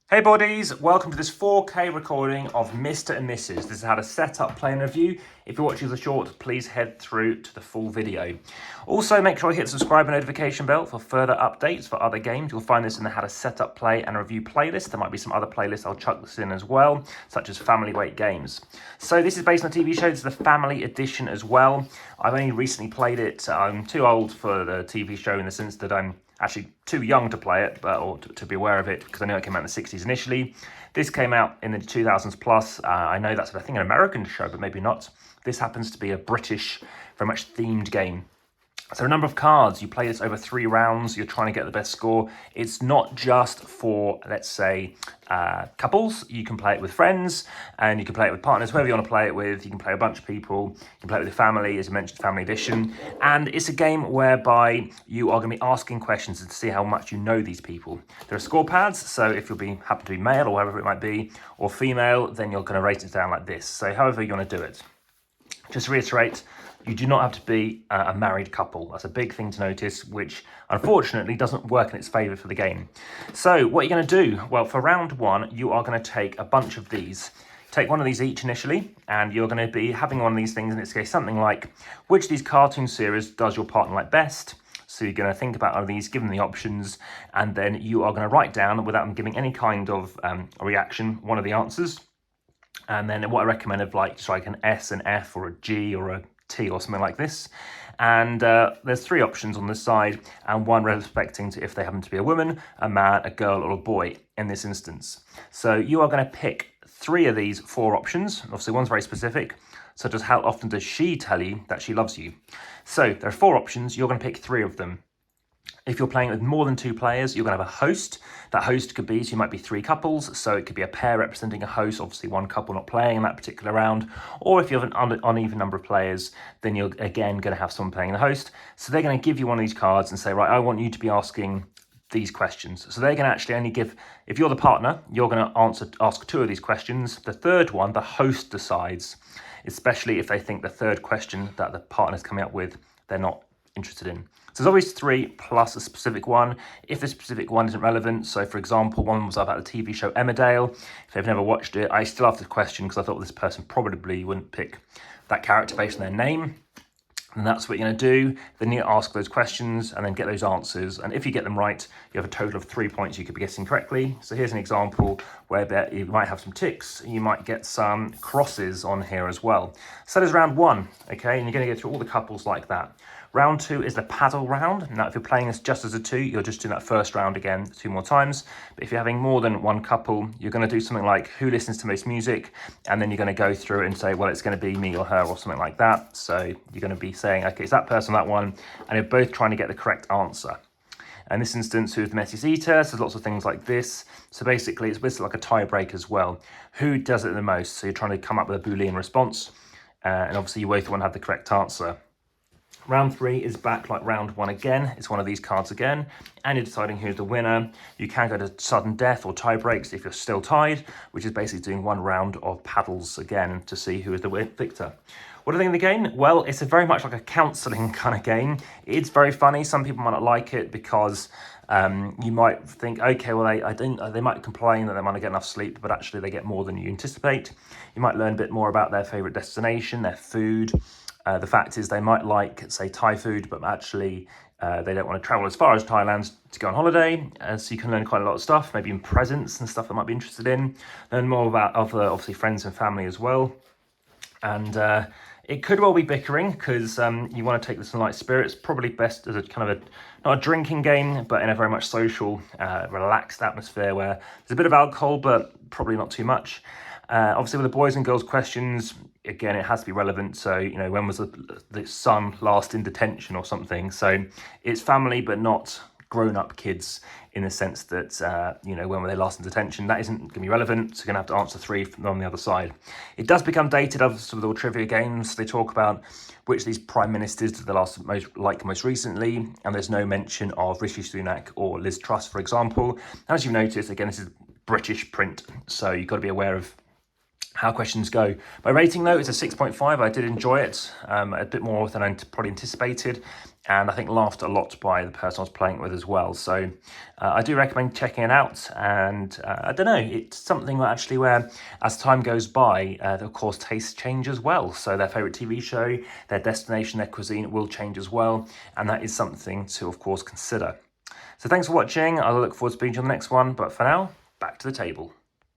Hey buddies, welcome to this 4K recording of Mr. and Mrs. This is how to set up, play and review. If you're watching the short, please head through to the full video. Also, make sure you hit the subscribe and notification bell for further updates for other games. You'll find this in the how to set up, play and review playlist. There might be some other playlists I'll chuck this in as well, such as family weight games. So this is based on a TV show. This is the family edition as well. I've only recently played it. I'm too old for the TV show in the sense that I'm actually too young to play it, or to be aware of it, because I know it came out in the 60s initially. This came out in the 2000s plus. I know that's, I think, an American show, but maybe not. This happens to be a British, very much themed game. So a number of cards, you play this over 3 rounds, you're trying to get the best score. It's not just for, let's say, couples. You can play it with friends, and you can play it with partners, whoever you want to play it with. You can play a bunch of people, you can play it with your family, as I mentioned, family edition. And it's a game whereby you are going to be asking questions to see how much you know these people. There are score pads, so if you'll happen to be male or whatever it might be, or female, then you're going to rate it down like this. So however you want to do it. Just to reiterate, you do not have to be a married couple. That's a big thing to notice, which unfortunately doesn't work in its favour for the game. So what are you going to do? Well, for round 1, you are going to take a bunch of these. Take one of these each initially, and you're going to be having one of these things, in its case, something like, which of these cartoon series does your partner like best? So you're going to think about one of these, give them the options, and then you are going to write down, without them giving any kind of reaction, one of the answers. And then what I recommend is just like an S, an F, or a G, or a T, or something like this. And there's 3 options on this side, and one respecting to if they happen to be a woman, a man, a girl, or a boy in this instance. So you are going to pick 3 of these 4 options. Obviously, one's very specific, such as how often does she tell you that she loves you. So there are 4 options. You're going to pick 3 of them. If you're playing with more than 2 players, you're going to have a host. That host could be, so you might be 3 couples, so it could be a pair representing a host, obviously one couple not playing in that particular round. Or if you have an uneven number of players, then you're again going to have someone playing the host. So they're going to give you one of these cards and say, right, I want you to be asking these questions. So they're going to actually only give, if you're the partner, you're going to ask 2 of these questions. The third one, the host decides, especially if they think the third question that the partner's coming up with, they're not interested in. So there's always 3 plus a specific one. If the specific one isn't relevant, so for example, one was about the TV show Emmerdale. If they've never watched it, I still have the question because I thought this person probably wouldn't pick that character based on their name. And that's what you're going to do. Then you ask those questions and then get those answers. And if you get them right, you have a total of 3 points you could be guessing correctly. So here's an example where you might have some ticks. You might get some crosses on here as well. So there's round 1, okay? And you're going to go through all the couples like that. Round 2 is the paddle round. Now, if you're playing this just as a 2, you're just doing that first round again 2 more times. But if you're having more than 1 couple, you're going to do something like who listens to most music, and then you're going to go through and say, well, it's going to be me or her or something like that. So you're going to be saying, okay, it's that person, that one, and you're both trying to get the correct answer. In this instance, who's the messiest eater? So there's lots of things like this. So basically, it's basically like a tie break as well. Who does it the most? So you're trying to come up with a Boolean response, and obviously you both want to have the correct answer. Round 3 is back like round 1 again. It's one of these cards again, and you're deciding who's the winner. You can go to sudden death or tie breaks if you're still tied, which is basically doing 1 round of paddles again to see who is the victor. What do I think of the game? Well, it's very much like a counselling kind of game. It's very funny. Some people might not like it because you might think, okay, well, they might complain that they might not get enough sleep, but actually they get more than you anticipate. You might learn a bit more about their favourite destination, their food. The fact is they might like, say, Thai food, but actually they don't want to travel as far as Thailand to go on holiday. So you can learn quite a lot of stuff, maybe in presents and stuff they might be interested in. Learn more about other, obviously, friends and family as well. And it could well be bickering because you want to take this in light spirits. Probably best as a kind of not a drinking game, but in a very much social, relaxed atmosphere where there's a bit of alcohol, but probably not too much. Obviously, with the boys and girls questions, again, it has to be relevant. So, you know, when was the son last in detention or something? So it's family, but not grown-up kids in the sense that, you know, when were they last in detention? That isn't going to be relevant. So you're going to have to answer 3 on the other side. It does become dated, obviously, with all trivia games. They talk about which of these prime ministers did the most recently, and there's no mention of Rishi Sunak or Liz Truss, for example. As you've noticed, again, this is British print, so you've got to be aware of how questions go. My rating though is a 6.5. I did enjoy it a bit more than I probably anticipated, and I think laughed a lot by the person I was playing it with as well. So I do recommend checking it out, and I don't know, it's something actually where as time goes by, of course tastes change as well. So their favourite TV show, their destination, their cuisine will change as well, and that is something to of course consider. So thanks for watching. I look forward to being on the next one, but for now, back to the table.